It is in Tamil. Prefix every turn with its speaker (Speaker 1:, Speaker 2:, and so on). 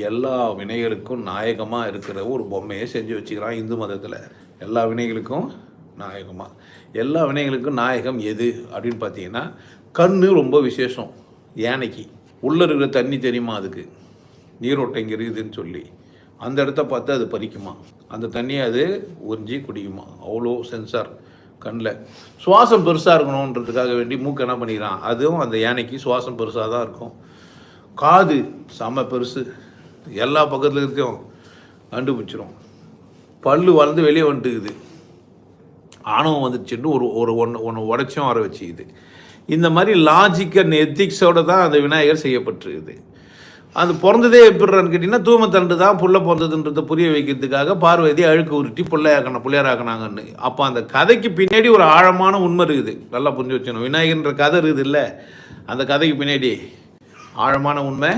Speaker 1: எல்லா வினைகளுக்கும் நாயகமாக இருக்கிற ஒரு பொம்மையை செஞ்சு வச்சுக்கிறான் இந்து மதத்தில். எல்லா வினைகளுக்கும் நாயகமாக. எல்லா வினைகளுக்கும் நாயகம் எது அப்படின்னு பார்த்தீங்கன்னா, கண் ரொம்ப விசேஷம் யானைக்கு. உள்ளே இருக்கிற தண்ணி தெரியுமா அதுக்கு, நீரோட்டம் இங்கே இருக்குதுன்னு சொல்லி அந்த இடத்த பார்த்து அது பறிக்குமா, அந்த தண்ணியை அது உறிஞ்சி குடிக்குமா, அவ்வளோ சென்சார் கண்ணில். சுவாசம் பெருசாக இருக்கணுன்றதுக்காக வேண்டி மூக்கு என்ன பண்ணிக்கிறான், அதுவும் அந்த யானைக்கு சுவாசம் பெருசாக தான் இருக்கும். காது செம்ம பெருசு, எல்லா பக்கத்தில் இருக்கையும் கண்டுபிடிச்சிரும். பல்லு வளர்ந்து வெளியே வந்துட்டுக்குது, ஆணவம் வந்துச்சுன்னு ஒன்று உடச்சும் வர வச்சுக்குது. இந்த மாதிரி லாஜிக் அண்ட் எத்திக்ஸோடு தான் அந்த விநாயகர் செய்யப்பட்டிருக்குது. அது பிறந்ததே எப்படிறான்னு கேட்டிங்கன்னா, தூமத்தண்டு தான் புள்ள பிறந்ததுன்றதை புரிய வைக்கிறதுக்காக பார்வதி அழுக்கு உருட்டி பிள்ளையாக்கினாங்கன்னு. அப்போ அந்த கதைக்கு பின்னாடி ஒரு ஆழமான உண்மை இருக்குது, நல்லா புரிஞ்சு வச்சுக்கணும். விநாயகன்ற கதை இருக்குது இல்லை, அந்த கதைக்கு பின்னாடி ஆழமான உண்மை